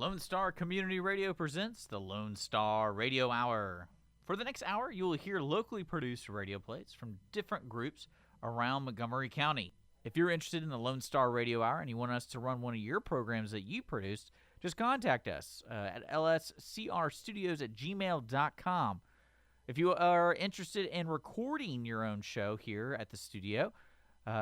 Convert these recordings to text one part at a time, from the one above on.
Lone Star Community Radio presents the Lone Star Radio Hour. For the next hour, you will hear locally produced radio plays from different groups around Montgomery County. If you're interested in the Lone Star Radio Hour and you want us to run one of your programs that you produced, just contact us at lscrstudios@gmail.com. If you are interested in recording your own show here at the studio,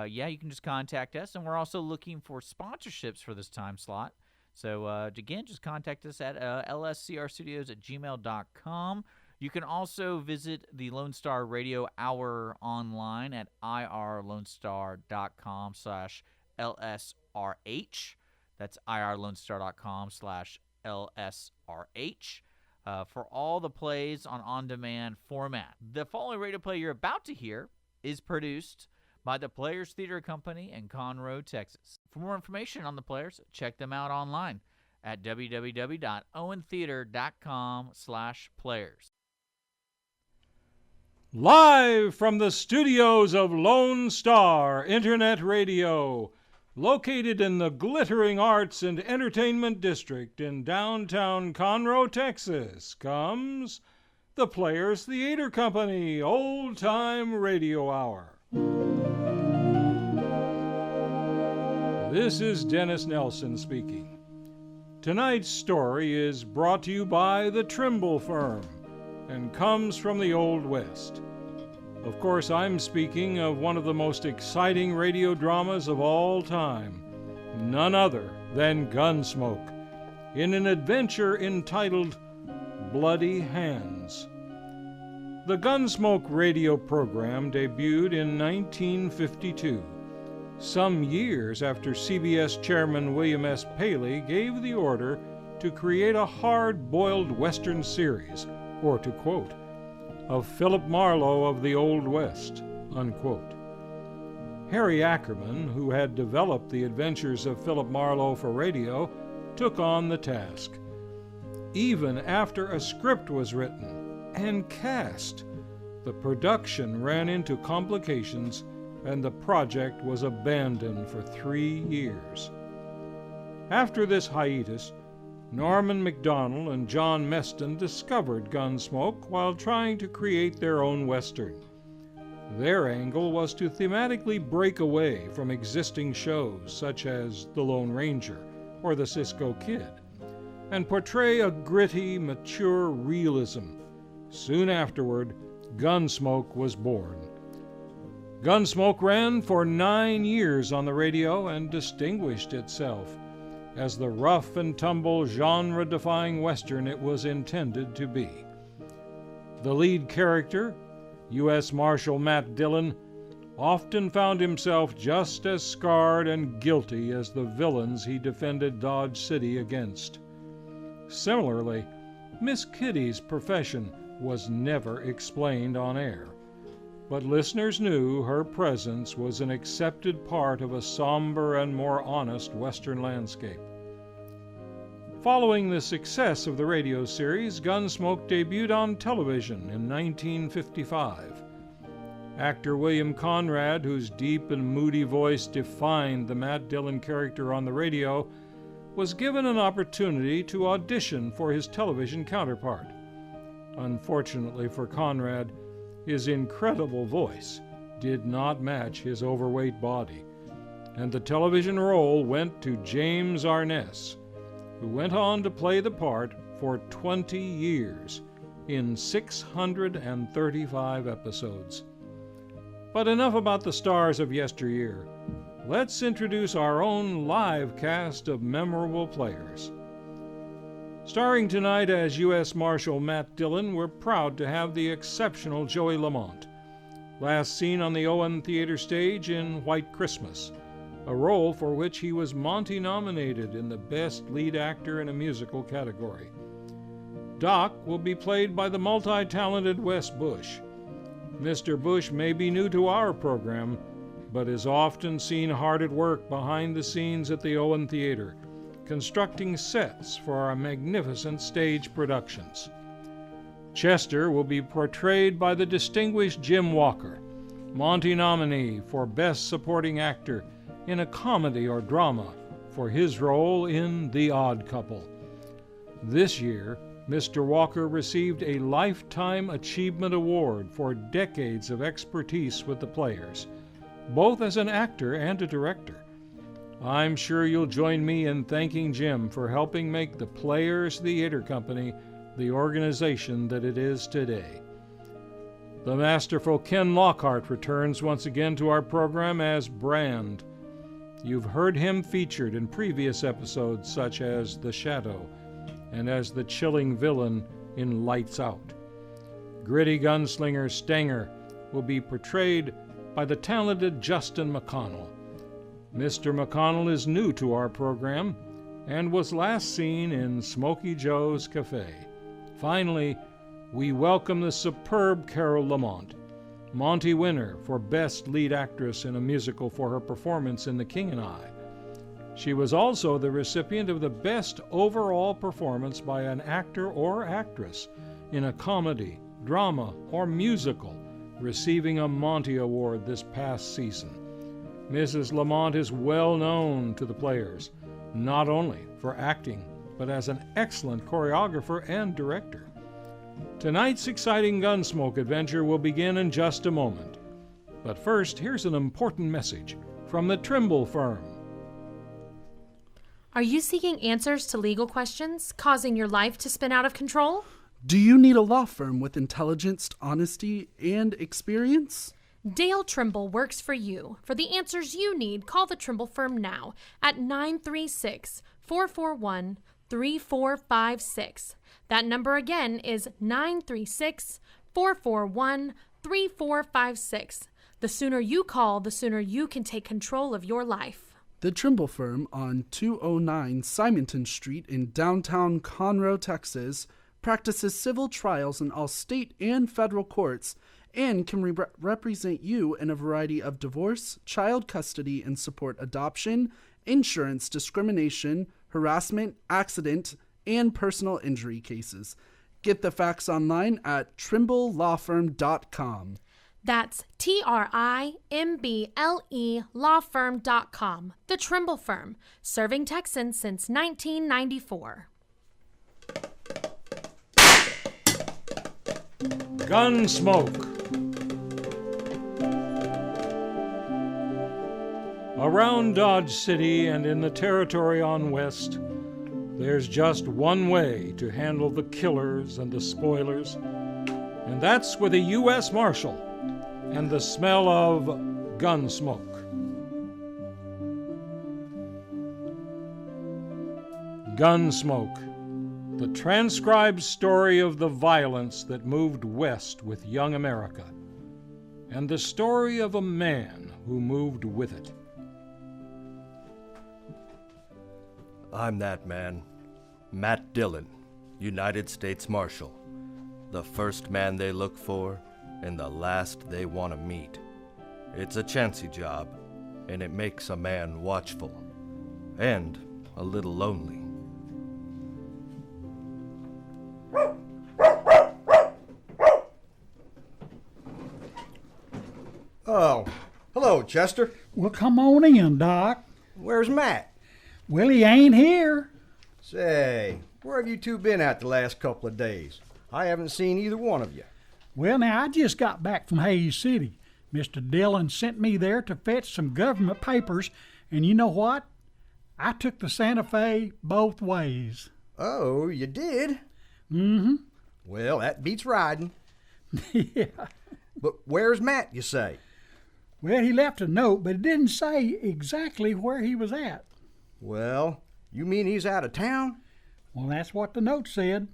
you can just contact us. And we're also looking for sponsorships for this time slot. So, again, just contact us at lscrstudios@gmail.com. You can also visit the Lone Star Radio Hour online at irlonestar.com/LSRH. That's irlonestar.com/LSRH. For all the plays on on-demand format. The following radio play you're about to hear is produced by the Players Theater Company in Conroe, Texas. For more information on the Players, check them out online at www.owentheater.com/players. Live from the studios of Lone Star Internet Radio, located in the glittering arts and entertainment district in downtown Conroe, Texas, comes the Players Theater Company Old Time Radio Hour. This is Dennis Nelson speaking. Tonight's story is brought to you by the Trimble Firm and comes from the Old West. Of course, I'm speaking of one of the most exciting radio dramas of all time, none other than Gunsmoke, in an adventure entitled Bloody Hands. The Gunsmoke radio program debuted in 1952. Some years after CBS Chairman William S. Paley gave the order to create a hard-boiled Western series, or to quote, of Philip Marlowe of the Old West, unquote. Harry Ackerman, who had developed the adventures of Philip Marlowe for radio, took on the task. Even after a script was written and cast, the production ran into complications and the project was abandoned for 3 years. After this hiatus, Norman Macdonald and John Meston discovered Gunsmoke while trying to create their own Western. Their angle was to thematically break away from existing shows such as The Lone Ranger or The Cisco Kid, and portray a gritty, mature realism. Soon afterward, Gunsmoke was born. Gunsmoke ran for 9 years on the radio and distinguished itself as the rough and tumble, genre-defying Western it was intended to be. The lead character, U.S. Marshal Matt Dillon, often found himself just as scarred and guilty as the villains he defended Dodge City against. Similarly, Miss Kitty's profession was never explained on air, but listeners knew her presence was an accepted part of a somber and more honest Western landscape. Following the success of the radio series, Gunsmoke debuted on television in 1955. Actor William Conrad, whose deep and moody voice defined the Matt Dillon character on the radio, was given an opportunity to audition for his television counterpart. Unfortunately for Conrad, his incredible voice did not match his overweight body, and the television role went to James Arness, who went on to play the part for 20 years in 635 episodes. But enough about the stars of yesteryear. Let's introduce our own live cast of memorable players. Starring tonight as U.S. Marshal Matt Dillon, we're proud to have the exceptional Joey Lamont, last seen on the Owen Theater stage in White Christmas, a role for which he was Monty nominated in the Best Lead Actor in a Musical category. Doc will be played by the multi-talented Wes Bush. Mr. Bush may be new to our program, but is often seen hard at work behind the scenes at the Owen Theater, constructing sets for our magnificent stage productions. Chester will be portrayed by the distinguished Jim Walker, Monty nominee for Best Supporting Actor in a Comedy or Drama for his role in The Odd Couple. This year, Mr. Walker received a Lifetime Achievement Award for decades of expertise with the players, both as an actor and a director. I'm sure you'll join me in thanking Jim for helping make the Players Theater Company the organization that it is today. The masterful Ken Lockhart returns once again to our program as Brand. You've heard him featured in previous episodes such as The Shadow and as the chilling villain in Lights Out. Gritty gunslinger Stanger will be portrayed by the talented Justin McConnell. Mr. McConnell is new to our program and was last seen in Smokey Joe's Cafe. Finally, we welcome the superb Carol Lamont, Monty winner for Best Lead Actress in a Musical for her performance in The King and I. She was also the recipient of the Best Overall Performance by an Actor or Actress in a Comedy, Drama, or Musical, receiving a Monty Award this past season. Mrs. Lamont is well known to the players, not only for acting, but as an excellent choreographer and director. Tonight's exciting Gunsmoke adventure will begin in just a moment. But first, here's an important message from the Trimble firm. Are you seeking answers to legal questions, causing your life to spin out of control? Do you need a law firm with intelligence, honesty, and experience? Dale Trimble works for you. For the answers you need, call the Trimble firm now at 936-441-3456. That number again is 936-441-3456. The sooner you call, the sooner you can take control of your life. The Trimble firm on 209 Simonton Street in downtown Conroe, Texas, practices civil trials in all state and federal courts and can represent you in a variety of divorce, child custody and support adoption, insurance, discrimination, harassment, accident, and personal injury cases. Get the facts online at trimblelawfirm.com. That's TRIMBLE lawfirm.com. The Trimble Firm, serving Texans since 1994. Gunsmoke. Around Dodge City and in the territory on West, there's just one way to handle the killers and the spoilers, and that's with a U.S. Marshal and the smell of gunsmoke. Gunsmoke, the transcribed story of the violence that moved west with young America, and the story of a man who moved with it. I'm that man, Matt Dillon, United States Marshal, the first man they look for and the last they want to meet. It's a chancy job, and it makes a man watchful and a little lonely. Oh, hello, Chester. Well, come on in, Doc. Where's Matt? Well, he ain't here. Say, where have you two been at the last couple of days? I haven't seen either one of you. Well, now, I just got back from Hays City. Mr. Dillon sent me there to fetch some government papers, and you know what? I took the Santa Fe both ways. Oh, you did? Mm-hmm. Well, that beats riding. Yeah. But where's Matt, you say? Well, he left a note, but it didn't say exactly where he was at. Well, you mean he's out of town? Well, that's what the note said.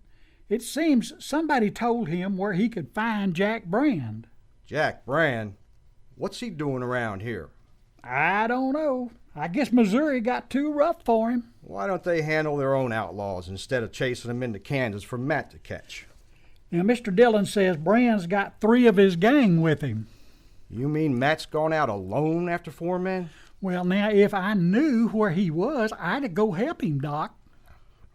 It seems somebody told him where he could find Jack Brand. Jack Brand? What's he doing around here? I don't know. I guess Missouri got too rough for him. Why don't they handle their own outlaws instead of chasing them into Kansas for Matt to catch? Now, Mr. Dillon says Brand's got 3 of his gang with him. You mean Matt's gone out alone after 4 men? Well, now, if I knew where he was, I'd go help him, Doc.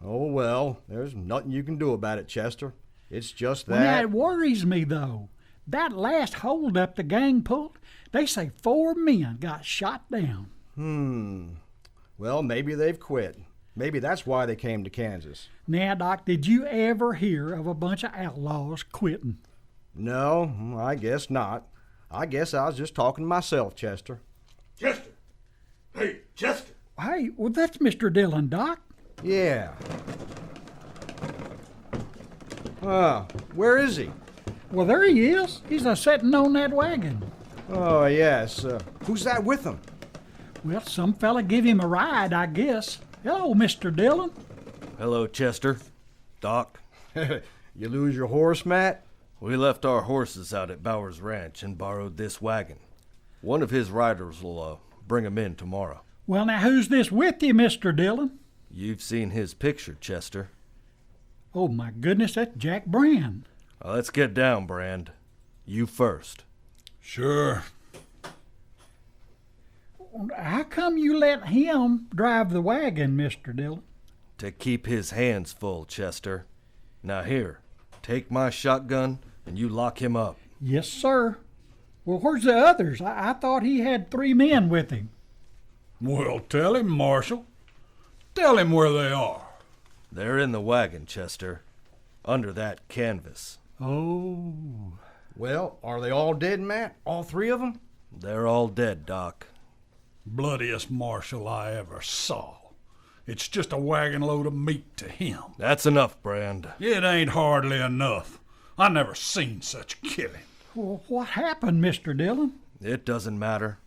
Oh, well, there's nothing you can do about it, Chester. It's just that... Well, now, it worries me, though. That last holdup the gang pulled, they say 4 men got shot down. Well, maybe they've quit. Maybe that's why they came to Kansas. Now, Doc, did you ever hear of a bunch of outlaws quitting? No, I guess not. I guess I was just talking to myself, Chester. Chester! Hey, Chester! Hey, well, that's Mr. Dillon, Doc. Yeah. Where is he? Well, there he is. He's sitting on that wagon. Oh, yes. Who's that with him? Well, some fella give him a ride, I guess. Hello, Mr. Dillon. Hello, Chester. Doc. You lose your horse, Matt? We left our horses out at Bowers Ranch and borrowed this wagon. One of his riders will bring 'em in tomorrow. Well, now, who's this with you, Mr. Dillon? You've seen his picture, Chester. Oh, my goodness, that's Jack Brand. Let's get down, Brand. You first. Sure. How come you let him drive the wagon, Mr. Dillon? To keep his hands full, Chester. Now here, take my shotgun and you lock him up. Yes, sir. Well, where's the others? I thought he had 3 men with him. Well, tell him, Marshal. Tell him where they are. They're in the wagon, Chester. Under that canvas. Oh. Well, are they all dead, Matt? All 3 of them? They're all dead, Doc. Bloodiest marshal I ever saw. It's just a wagon load of meat to him. That's enough, Brand. It ain't hardly enough. I never seen such killing. Well, what happened, Mr. Dillon? It doesn't matter.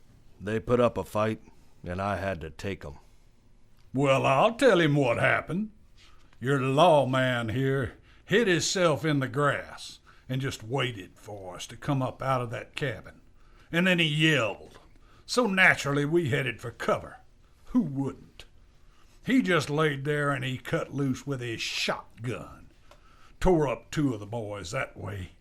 They put up a fight, and I had to take 'em. Well, I'll tell him what happened. Your lawman here hid himself in the grass and just waited for us to come up out of that cabin. And then he yelled. So naturally we headed for cover. Who wouldn't? He just laid there and he cut loose with his shotgun. Tore up 2 of the boys that way.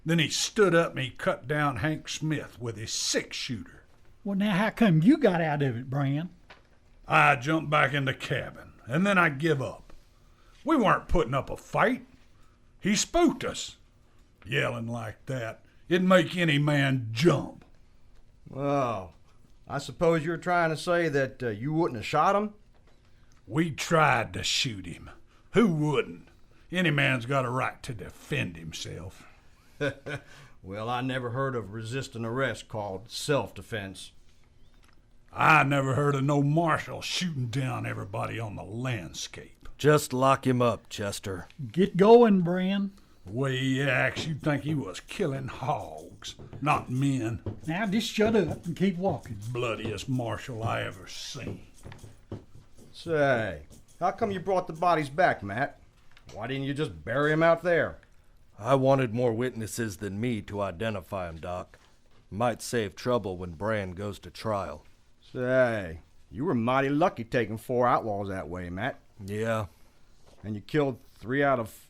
Then he stood up and he cut down Hank Smith with his 6-shooter. Well, now, how come you got out of it, Brand? I jumped back in the cabin, and then I give up. We weren't putting up a fight. He spooked us. Yelling like that, it'd make any man jump. Oh, I suppose you're trying to say that you wouldn't have shot him? We tried to shoot him. Who wouldn't? Any man's got a right to defend himself. Well, I never heard of resisting arrest called self-defense. I never heard of no marshal shooting down everybody on the landscape. Just lock him up, Chester. Get going, Brand. The way he acts, you'd think he was killing hogs, not men. Now, just shut up and keep walking. Bloodiest marshal I ever seen. Say, how come you brought the bodies back, Matt? Why didn't you just bury them out there? I wanted more witnesses than me to identify him, Doc. Might save trouble when Brand goes to trial. Say, you were mighty lucky taking 4 outlaws that way, Matt. Yeah. And you killed 3 out of...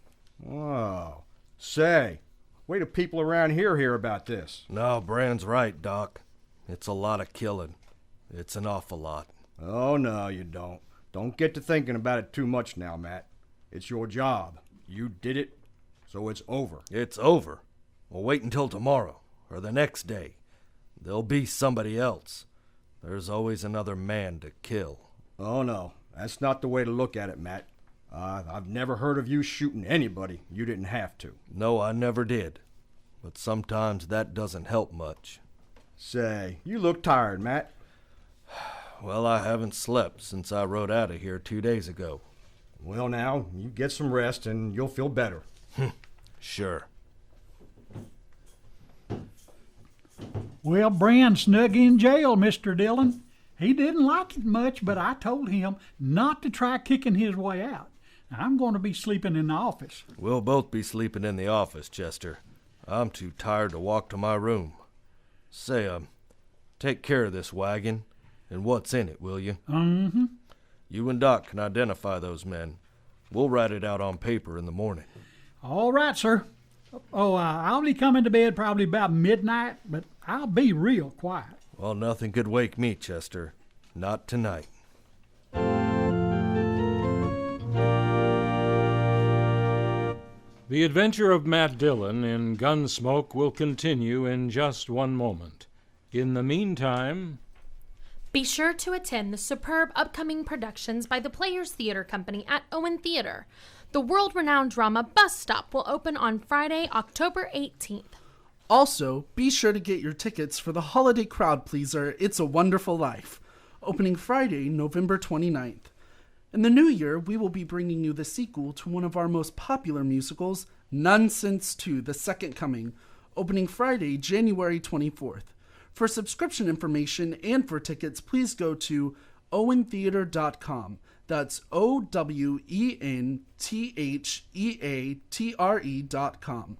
Oh. Say, wait till people around here hear about this. No, Brand's right, Doc. It's a lot of killing. It's an awful lot. Oh, no, you don't. Don't get to thinking about it too much now, Matt. It's your job. You did it, so it's over. It's over. Well, wait until tomorrow, or the next day. There'll be somebody else. There's always another man to kill. Oh, no. That's not the way to look at it, Matt. I've never heard of you shooting anybody you didn't have to. No, I never did. But sometimes that doesn't help much. Say, you look tired, Matt. Well, I haven't slept since I rode out of here 2 days ago. Well, now, you get some rest and you'll feel better. Sure. Well, Brand snug in jail, Mr. Dillon. He didn't like it much, but I told him not to try kicking his way out. I'm going to be sleeping in the office. We'll both be sleeping in the office, Chester. I'm too tired to walk to my room. Say, take care of this wagon and what's in it, will you? Mm-hmm. You and Doc can identify those men. We'll write it out on paper in the morning. All right, sir. Oh, I'll be coming to bed probably about midnight, but I'll be real quiet. Well, nothing could wake me, Chester. Not tonight. The adventure of Matt Dillon in Gunsmoke will continue in just one moment. In the meantime... Be sure to attend the superb upcoming productions by the Players Theater Company at Owen Theater. The world-renowned drama Bus Stop will open on Friday, October 18th. Also, be sure to get your tickets for the holiday crowd pleaser It's a Wonderful Life, opening Friday, November 29th. In the new year, we will be bringing you the sequel to one of our most popular musicals, Nonsense 2, The Second Coming, opening Friday, January 24th. For subscription information and for tickets, please go to owentheater.com. That's OwenTheatre.com.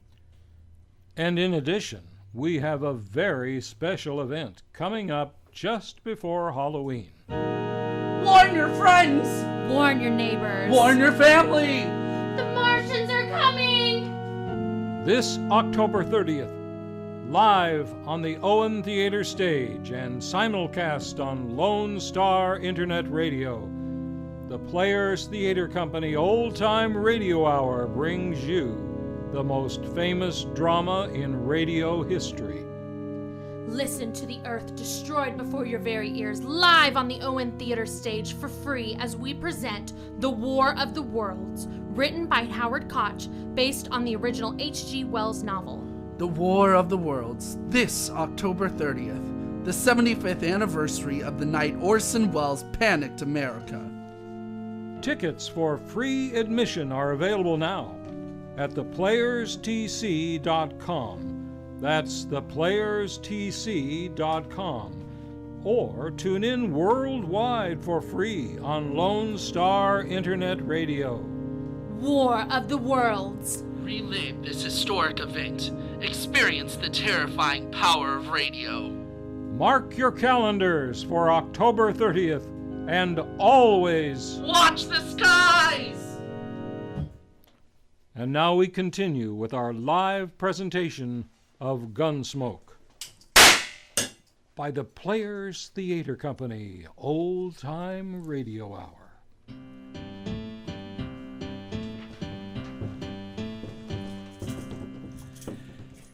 And in addition, we have a very special event coming up just before Halloween. Warn your friends! Warn your neighbors. Warn your family! The Martians are coming! This October 30th, live on the Owen Theater stage and simulcast on Lone Star Internet Radio, the Players Theater Company Old Time Radio Hour brings you the most famous drama in radio history. Listen to the earth destroyed before your very ears, live on the Owen Theater stage for free as we present The War of the Worlds, written by Howard Koch, based on the original H.G. Wells novel. The War of the Worlds, this October 30th, the 75th anniversary of the night Orson Welles panicked America. Tickets for free admission are available now at theplayerstc.com. That's theplayerstc.com. Or tune in worldwide for free on Lone Star Internet Radio. War of the Worlds. Relive this historic event. Experience the terrifying power of radio. Mark your calendars for October 30th and always watch the skies! And now we continue with our live presentation of Gunsmoke by the Players Theater Company Old Time Radio Hour.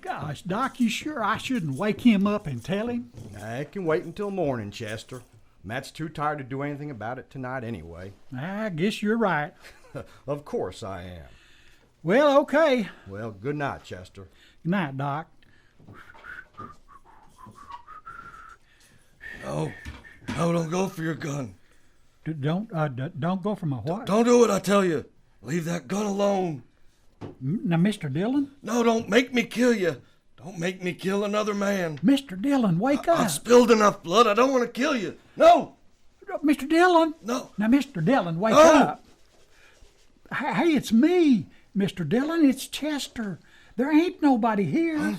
Gosh, Doc, you sure I shouldn't wake him up and tell him? I can wait until morning, Chester. Matt's too tired to do anything about it tonight anyway. I guess you're right. Of course I am. Well, okay. Well, good night, Chester. Good night, Doc. No, don't go for your gun. Don't go for my what? Don't do it, I tell you. Leave that gun alone. Now, Mr. Dillon? No, don't make me kill you. Don't make me kill another man. Mr. Dillon, wake up. I've spilled enough blood. I don't want to kill you. No. Mr. Dillon? No. Now, Mr. Dillon, wake No. up. Hey, it's me, Mr. Dillon. It's Chester. There ain't nobody here.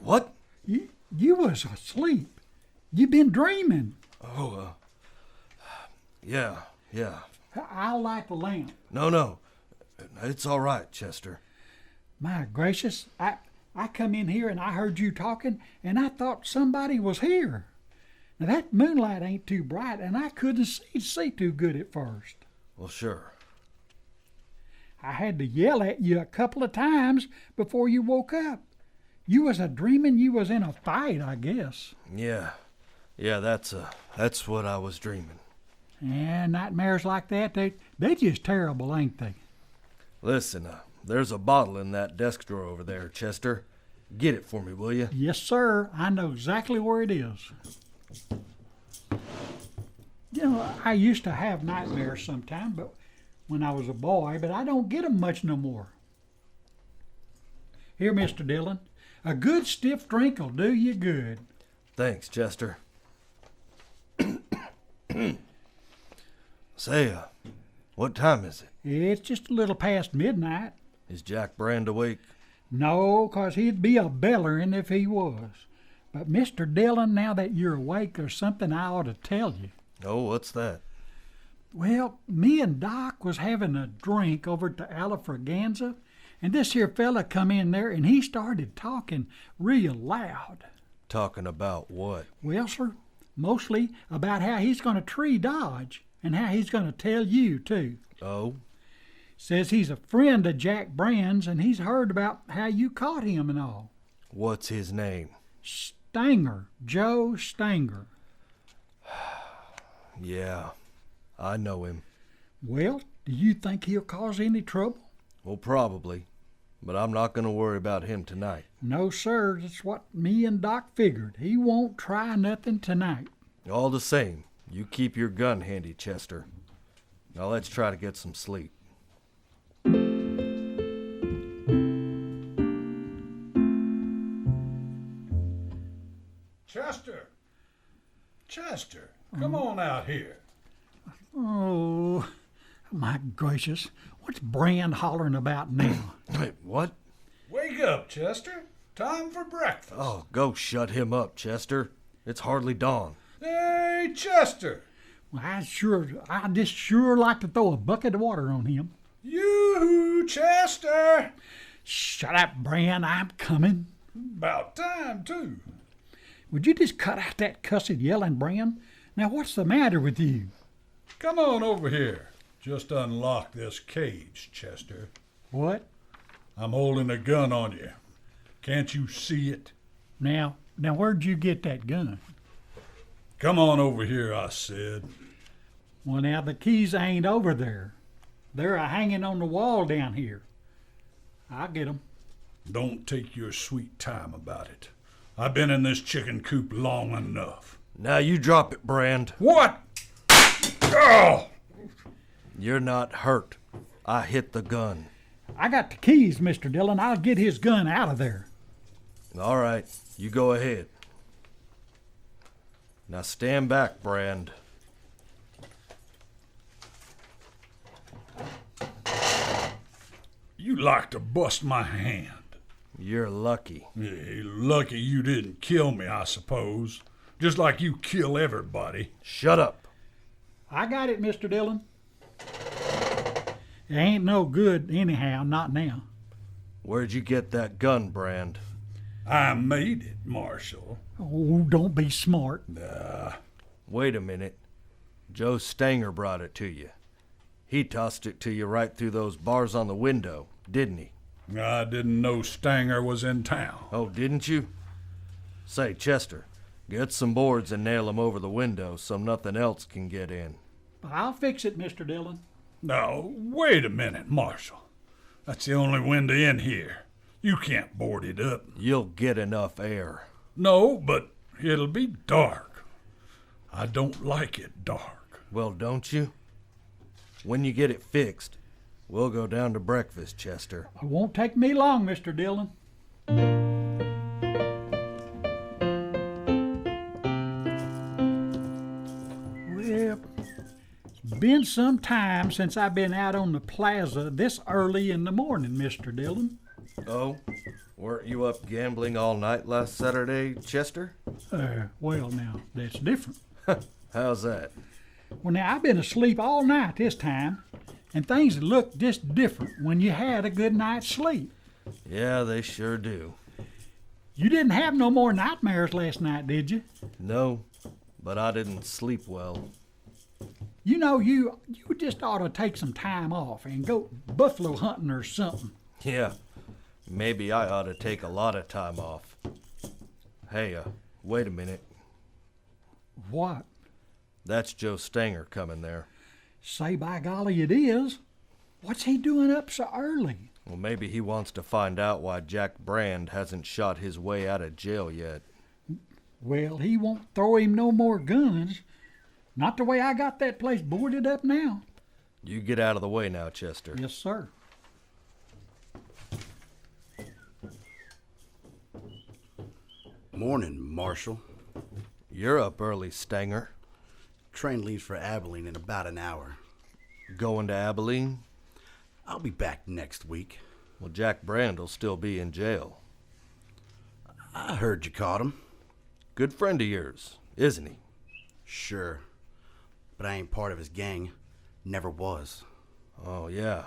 What? You was asleep. You been dreaming. Oh, yeah. I'll light the lamp. No. It's all right, Chester. My gracious, I come in here and I heard you talking, and I thought somebody was here. Now, that moonlight ain't too bright, and I couldn't see too good at first. Well, sure. I had to yell at you a couple of times before you woke up. You was a-dreaming you was in a fight, I guess. Yeah, that's what I was dreaming. And nightmares like that, they just terrible, ain't they? Listen, there's a bottle in that desk drawer over there, Chester. Get it for me, will you? Yes, sir. I know exactly where it is. You know, I used to have nightmares sometime, but when I was a boy, but I don't get 'em much no more. Here, Mr. Dillon, a good stiff drink'll do you good. Thanks, Chester. Say, what time is it? It's just a little past midnight. Is Jack Brand awake? No, 'cause he'd be a bellerin' if he was. But, Mr. Dillon, now that you're awake, there's something I ought to tell you. Oh, what's that? Well, me and Doc was having a drink over at the Alafraganza, and this here fella come in there, and he started talking real loud. Talking about what? Well, sir, mostly about how he's going to tree Dodge, and how he's going to tell you, too. Oh? Says he's a friend of Jack Brand's, and he's heard about how you caught him and all. What's his name? Stanger, Joe Stanger. Yeah, I know him. Well, do you think he'll cause any trouble? Well, probably. But I'm not going to worry about him tonight. No, sir. That's what me and Doc figured. He won't try nothing tonight. All the same, you keep your gun handy, Chester. Now let's try to get some sleep. Chester! Chester, come on out here. Oh, my gracious. What's Brand hollering about now? Wait, what? Wake up, Chester. Time for breakfast. Oh, go shut him up, Chester. It's hardly dawn. Hey, Chester! Well, I just sure like to throw a bucket of water on him. Yoo-hoo, Chester! Shut up, Brand. I'm coming. About time, too. Would you just cut out that cussed yelling, Brand? Now, what's the matter with you? Come on over here. Just unlock this cage, Chester. What? I'm holding a gun on you. Can't you see it? Now, where'd you get that gun? Come on over here, I said. Well, now, the keys ain't over there. They're hanging on the wall down here. I'll get 'em. Don't take your sweet time about it. I've been in this chicken coop long enough. Now you drop it, Brand. What? Oh! You're not hurt. I hit the gun. I got the keys, Mr. Dillon. I'll get his gun out of there. All right, you go ahead. Now stand back, Brand. You like to bust my hand. You're lucky. Yeah, lucky you didn't kill me, I suppose. Just like you kill everybody. Shut up. I got it, Mr. Dillon. It ain't no good anyhow, not now. Where'd you get that gun, Brand? I made it, Marshal. Oh, don't be smart. Wait a minute. Joe Stanger brought it to you. He tossed it to you right through those bars on the window, didn't he? I didn't know Stanger was in town. Oh, didn't you? Say, Chester, get some boards and nail 'em over the window so nothing else can get in. I'll fix it, Mr. Dillon. No, wait a minute, Marshal. That's the only window in here. You can't board it up. You'll get enough air. No, but it'll be dark. I don't like it dark. Well, don't you? When you get it fixed, we'll go down to breakfast, Chester. It won't take me long, Mr. Dillon. Well, it's been some time since I've been out on the plaza this early in the morning, Mr. Dillon. Oh? Weren't you up gambling all night last Saturday, Chester? Well, now, that's different. How's that? Well, now, I've been asleep all night this time, and things look just different when you had a good night's sleep. Yeah, they sure do. You didn't have no more nightmares last night, did you? No, but I didn't sleep well. You know, you just ought to take some time off and go buffalo hunting or something. Yeah, maybe I ought to take a lot of time off. Hey, wait a minute. What? That's Joe Stanger coming there. Say by golly it is. What's he doing up so early? Well, maybe he wants to find out why Jack Brand hasn't shot his way out of jail yet. Well, he won't throw him no more guns. Not the way I got that place boarded up now. You get out of the way now, Chester. Yes, sir. Morning, Marshal. You're up early, Stanger. Train leaves for Abilene in about an hour. Going to Abilene? I'll be back next week. Well, Jack Brand will still be in jail. I heard you caught him. Good friend of yours, isn't he? Sure. But I ain't part of his gang. Never was. Oh, yeah.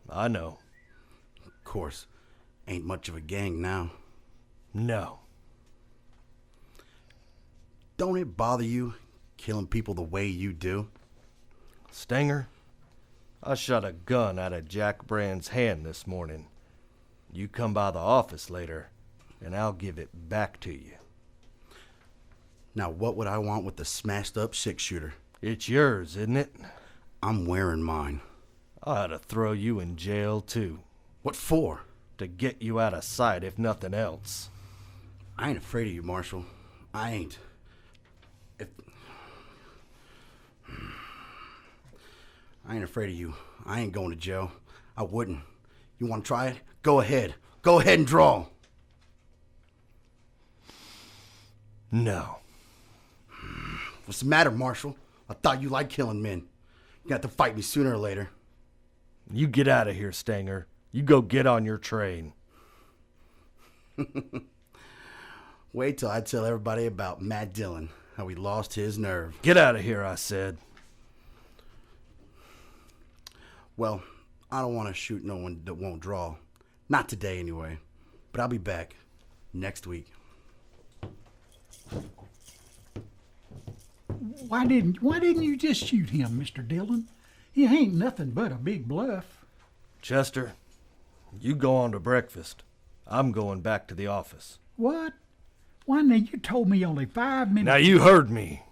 I know. Of course, ain't much of a gang now. No. Don't it bother you, killing people the way you do? Stanger, I shot a gun out of Jack Brand's hand this morning. You come by the office later, and I'll give it back to you. Now, what would I want with the smashed-up six-shooter? It's yours, isn't it? I'm wearing mine. I ought to throw you in jail, too. What for? To get you out of sight, if nothing else. I ain't afraid of you, Marshal. I ain't. I ain't afraid of you. I ain't going to jail. I wouldn't. You want to try it? Go ahead. Go ahead and draw. No. What's the matter, Marshal? I thought you liked killing men. You got to fight me sooner or later. You get out of here, Stanger. You go get on your train. Wait till I tell everybody about Matt Dillon, how he lost his nerve. Get out of here, I said. Well, I don't want to shoot no one that won't draw. Not today, anyway. But I'll be back next week. Why didn't you just shoot him, Mr. Dillon? He ain't nothing but a big bluff. Chester, you go on to breakfast. I'm going back to the office. What? Why, now you told me only 5 minutes. Now you heard me.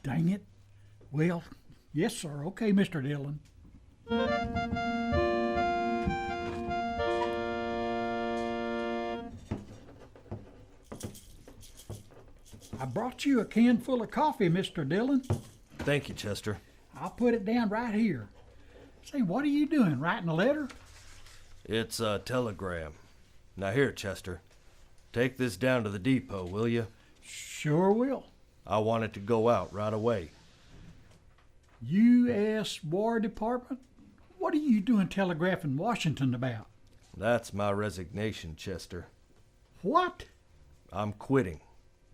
Dang it. Well, yes, sir. Okay, Mr. Dillon. I brought you a can full of coffee, Mr. Dillon. Thank you, Chester. I'll put it down right here. Say, what are you doing, writing a letter? It's a telegram. Now here, Chester. Take this down to the depot, will you? Sure will. I want it to go out right away. U.S. War Department? What are you doing telegraphing Washington about? That's my resignation, Chester. What? I'm quitting.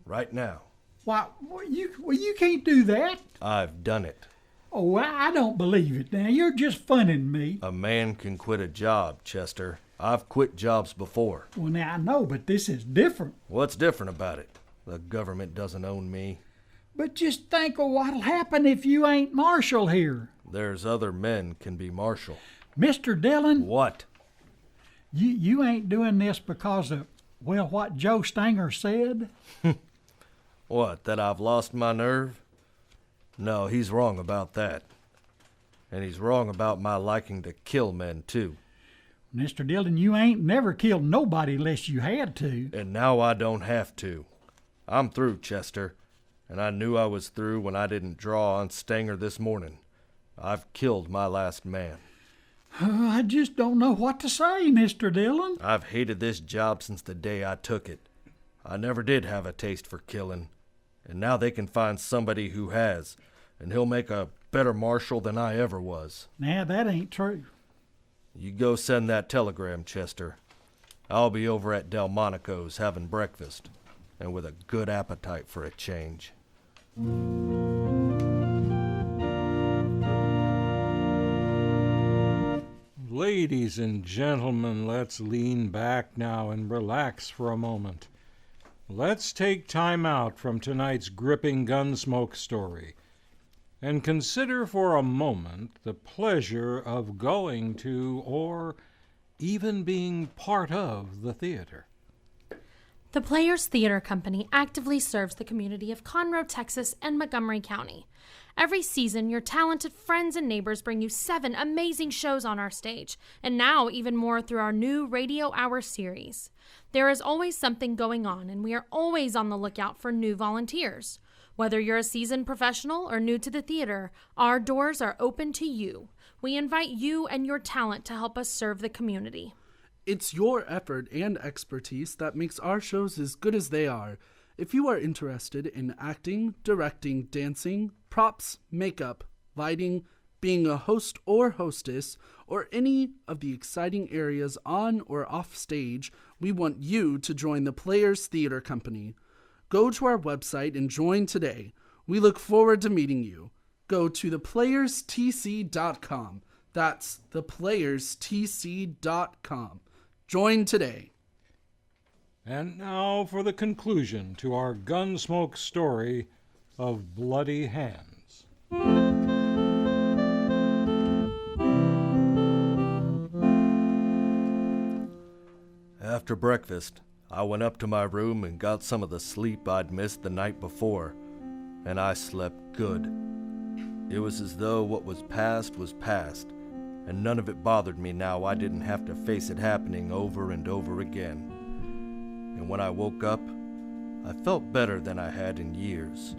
Right now. Why, you can't do that. I've done it. Oh, I don't believe it. Now, you're just funning me. A man can quit a job, Chester. I've quit jobs before. Well, now, I know, but this is different. What's different about it? The government doesn't own me. But just think of what'll happen if you ain't marshal here. There's other men can be marshal. Mr. Dillon. What? You ain't doing this because of, well, what Joe Stanger said? What, that I've lost my nerve? No, he's wrong about that. And he's wrong about my liking to kill men, too. Mr. Dillon, you ain't never killed nobody unless you had to. And now I don't have to. I'm through, Chester. And I knew I was through when I didn't draw on Stanger this morning. I've killed my last man. I just don't know what to say, Mr. Dillon. I've hated this job since the day I took it. I never did have a taste for killing. And now they can find somebody who has, and he'll make a better marshal than I ever was. Now, that ain't true. You go send that telegram, Chester. I'll be over at Delmonico's having breakfast, and with a good appetite for a change. Ladies and gentlemen, let's lean back now and relax for a moment. Let's take time out from tonight's gripping Gunsmoke story and consider for a moment the pleasure of going to or even being part of the theater. The Players Theater Company actively serves the community of Conroe, Texas, and Montgomery County. Every season, your talented friends and neighbors bring you 7 amazing shows on our stage, and now even more through our new Radio Hour series. There is always something going on, and we are always on the lookout for new volunteers. Whether you're a seasoned professional or new to the theater, our doors are open to you. We invite you and your talent to help us serve the community. It's your effort and expertise that makes our shows as good as they are. If you are interested in acting, directing, dancing, props, makeup, lighting, being a host or hostess, or any of the exciting areas on or off stage, we want you to join the Players Theater Company. Go to our website and join today. We look forward to meeting you. Go to theplayerstc.com. That's theplayerstc.com. Join today. And now for the conclusion to our Gunsmoke story of Bloody Hands. After breakfast, I went up to my room and got some of the sleep I'd missed the night before, and I slept good. It was as though what was past, and none of it bothered me now I didn't have to face it happening over and over again. And when I woke up, I felt better than I had in years.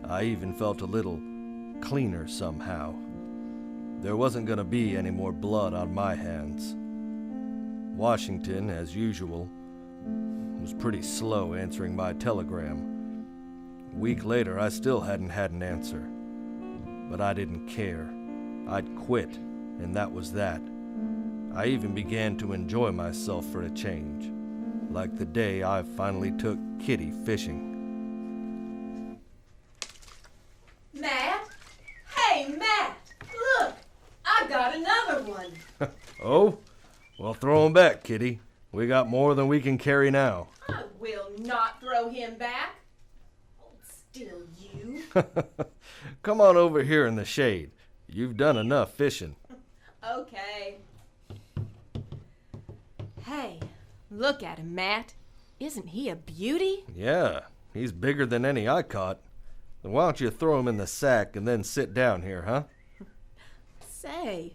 I even felt a little cleaner somehow. There wasn't gonna be any more blood on my hands. Washington, as usual, was pretty slow answering my telegram. A week later, I still hadn't had an answer. But I didn't care. I'd quit, and that was that. I even began to enjoy myself for a change, like the day I finally took Kitty fishing. Matt? Hey, Matt! Look! I got another one! Oh? Well, throw him back, Kitty. We got more than we can carry now. I will not throw him back. Hold still, you. Come on over here in the shade. You've done enough fishing. Okay. Hey, look at him, Matt. Isn't he a beauty? Yeah, he's bigger than any I caught. Then why don't you throw him in the sack and then sit down here, huh? Say,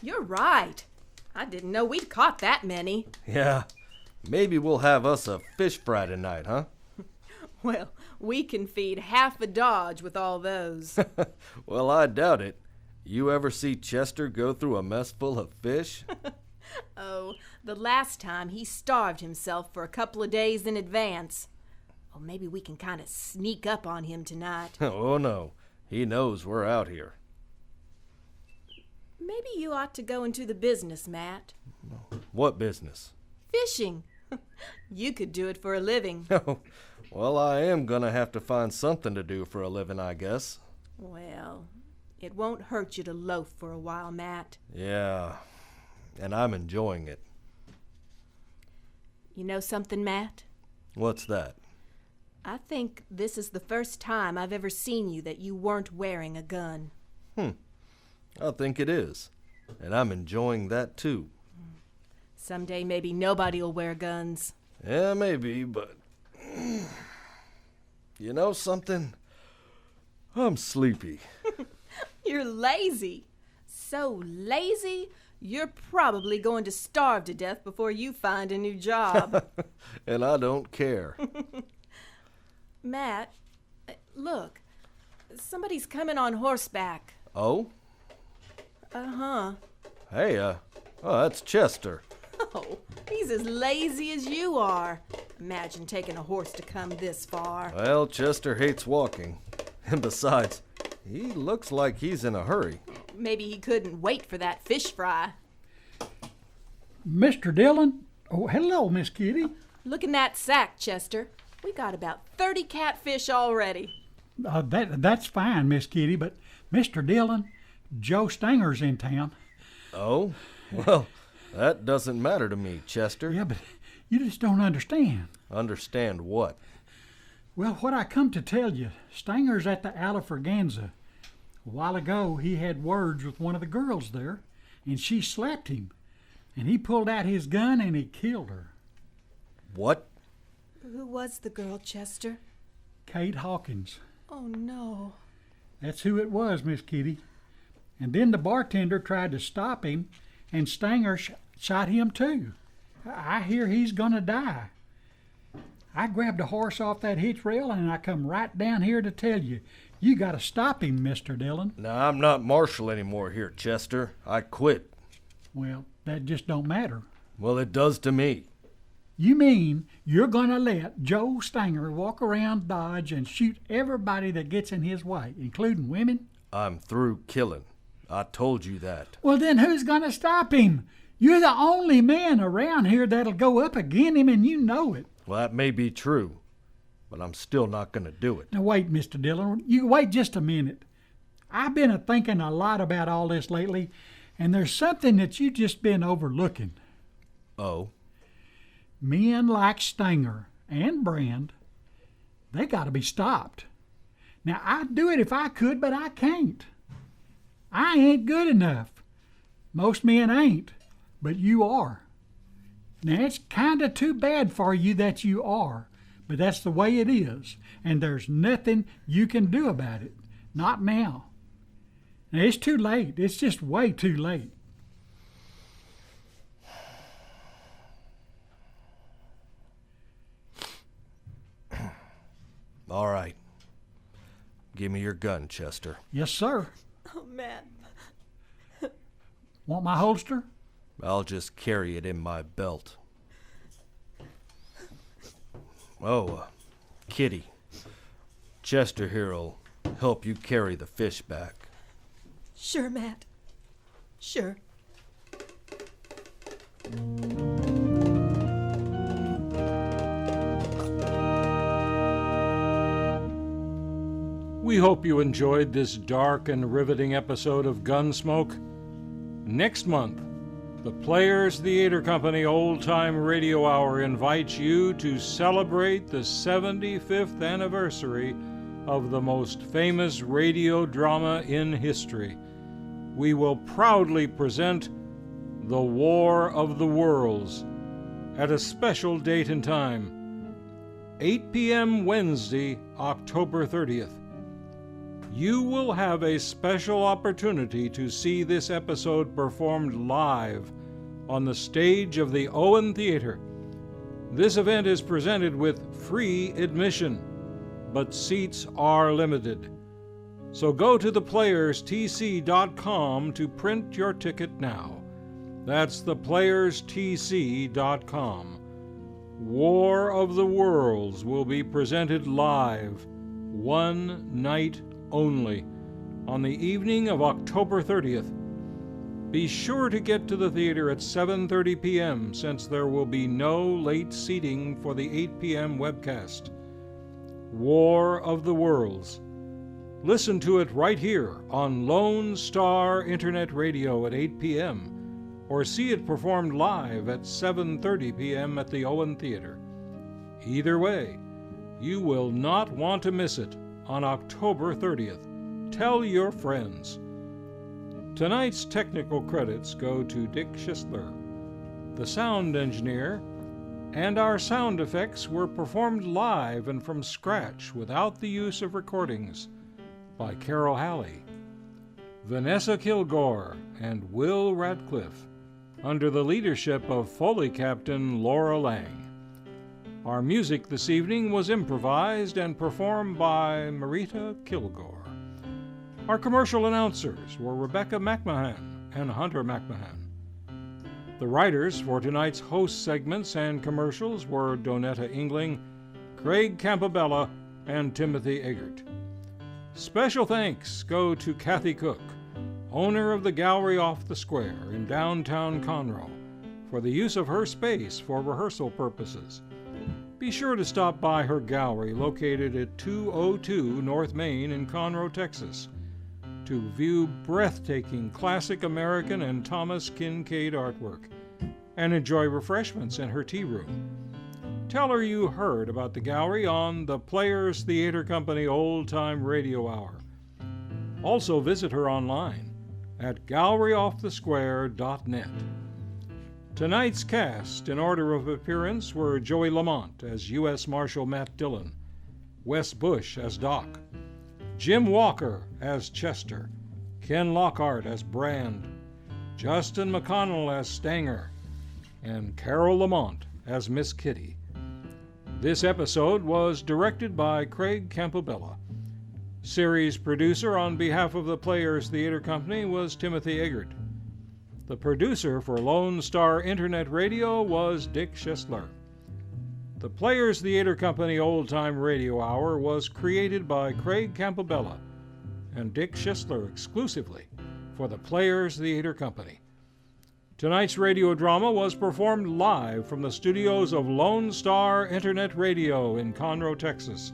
you're right. I didn't know we'd caught that many. Yeah, maybe we'll have us a fish fry tonight, huh? Well, we can feed half a Dodge with all those. Well, I doubt it. You ever see Chester go through a mess full of fish? Oh, the last time he starved himself for a couple of days in advance. Oh, maybe we can kind of sneak up on him tonight. Oh, no. He knows we're out here. Maybe you ought to go into the business, Matt. What business? Fishing. You could do it for a living. Well, I am gonna have to find something to do for a living, I guess. Well, it won't hurt you to loaf for a while, Matt. Yeah, and I'm enjoying it. You know something, Matt? What's that? I think this is the first time I've ever seen you that you weren't wearing a gun. I think it is. And I'm enjoying that too. Someday maybe nobody'll wear guns. Yeah, maybe, but... You know something? I'm sleepy. You're lazy. So lazy, you're probably going to starve to death before you find a new job. And I don't care. Matt, look. Somebody's coming on horseback. Oh? Uh-huh. Hey, oh, that's Chester. Oh, he's as lazy as you are. Imagine taking a horse to come this far. Well, Chester hates walking. And besides, he looks like he's in a hurry. Maybe he couldn't wait for that fish fry. Mr. Dillon? Oh, hello, Miss Kitty. Look in that sack, Chester. We got about 30 catfish already. That's fine, Miss Kitty, but Mr. Dillon, Joe Stanger's in town. Oh? Well, that doesn't matter to me, Chester. Yeah, but you just don't understand. Understand what? Well, what I come to tell you, Stanger's at the Alafraganza. A while ago, he had words with one of the girls there, and she slapped him. And he pulled out his gun and he killed her. What? Who was the girl, Chester? Kate Hawkins. Oh, no. That's who it was, Miss Kitty. And then the bartender tried to stop him, and Stanger shot him too. I hear he's gonna die. I grabbed a horse off that hitch rail, and I come right down here to tell you, you gotta stop him, Mr. Dillon. Now, I'm not marshal anymore here, Chester. I quit. Well, that just don't matter. Well, it does to me. You mean you're gonna let Joe Stanger walk around Dodge and shoot everybody that gets in his way, including women? I'm through killing. I told you that. Well, then who's gonna stop him? You're the only man around here that'll go up against him, and you know it. Well, that may be true, but I'm still not going to do it. Now, wait, Mr. Dillon. You wait just a minute. I've been thinking a lot about all this lately, and there's something that you just been overlooking. Oh? Men like Stanger and Brand, they got to be stopped. Now, I'd do it if I could, but I can't. I ain't good enough. Most men ain't, but you are. Now, it's kind of too bad for you that you are, but that's the way it is, and there's nothing you can do about it. Not now. It's too late. It's just way too late. All right. Give me your gun, Chester. Yes, sir. Oh, Matt. Want my holster? I'll just carry it in my belt. Oh, Kitty. Chester here'll help you carry the fish back. Sure, Matt. Sure. We hope you enjoyed this dark and riveting episode of Gunsmoke. Next month, the Players Theater Company Old Time Radio Hour invites you to celebrate the 75th anniversary of the most famous radio drama in history. We will proudly present The War of the Worlds at a special date and time, 8 p.m. Wednesday, October 30th. You will have a special opportunity to see this episode performed live on the stage of the Owen Theater. This event is presented with free admission, but seats are limited. So go to theplayerstc.com to print your ticket now. That's theplayerstc.com. War of the Worlds will be presented live, one night only, on the evening of October 30th. Be sure to get to the theater at 7:30 p.m. since there will be no late seating for the 8 p.m. webcast. War of the Worlds. Listen to it right here on Lone Star Internet Radio at 8 p.m. or see it performed live at 7:30 p.m. at the Owen Theater. Either way, you will not want to miss it on October 30th. Tell your friends. Tonight's technical credits go to Dick Schisler, the sound engineer, and our sound effects were performed live and from scratch without the use of recordings by Carol Halley, Vanessa Kilgore, and Will Radcliffe, under the leadership of Foley Captain Laura Lang. Our music this evening was improvised and performed by Marita Kilgore. Our commercial announcers were Rebecca McMahon and Hunter McMahon. The writers for tonight's host segments and commercials were Donetta Engling, Craig Campobella, and Timothy Eggert. Special thanks go to Kathy Cook, owner of the Gallery Off the Square in downtown Conroe, for the use of her space for rehearsal purposes. Be sure to stop by her gallery located at 202 North Main in Conroe, Texas, to view breathtaking classic American and Thomas Kincaid artwork and enjoy refreshments in her tea room. Tell her you heard about the gallery on the Players Theater Company Old Time Radio Hour. Also visit her online at galleryoffthesquare.net. Tonight's cast, in order of appearance, were Joey Lamont as U.S. Marshal Matt Dillon, Wes Bush as Doc, Jim Walker as Chester, Ken Lockhart as Brand, Justin McConnell as Stanger, and Carol Lamont as Miss Kitty. This episode was directed by Craig Campobella. Series producer on behalf of the Players Theater Company was Timothy Eggert. The producer for Lone Star Internet Radio was Dick Schisler. The Players Theater Company Old Time Radio Hour was created by Craig Campobella and Dick Schisler exclusively for the Players Theater Company. Tonight's radio drama was performed live from the studios of Lone Star Internet Radio in Conroe, Texas,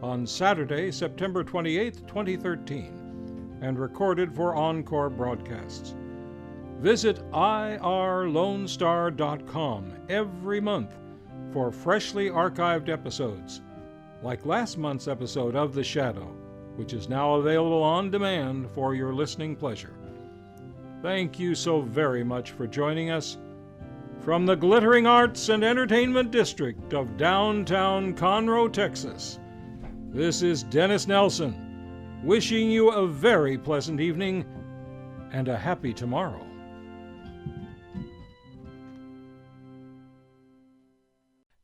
on Saturday, September 28, 2013, and recorded for encore broadcasts. Visit irlonestar.com every month for freshly archived episodes, like last month's episode of The Shadow, which is now available on demand for your listening pleasure. Thank you so very much for joining us. From the glittering arts and entertainment district of downtown Conroe, Texas, this is Dennis Nelson, wishing you a very pleasant evening and a happy tomorrow.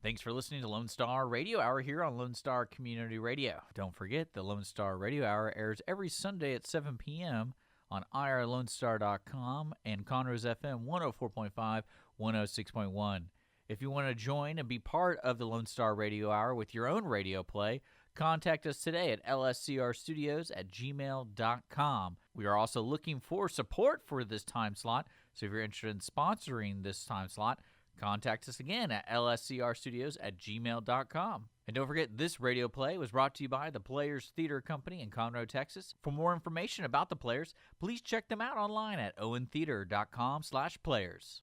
Thanks for listening to Lone Star Radio Hour here on Lone Star Community Radio. Don't forget, the Lone Star Radio Hour airs every Sunday at 7 p.m. on irlonestar.com and Conroe's FM 104.5, 106.1. If you want to join and be part of the Lone Star Radio Hour with your own radio play, contact us today at lscrstudios at gmail.com. We are also looking for support for this time slot, so if you're interested in sponsoring this time slot, contact us again at lscrstudios at gmail.com. And don't forget, this radio play was brought to you by the Players Theater Company in Conroe, Texas. For more information about the Players, please check them out online at owentheater.com/players.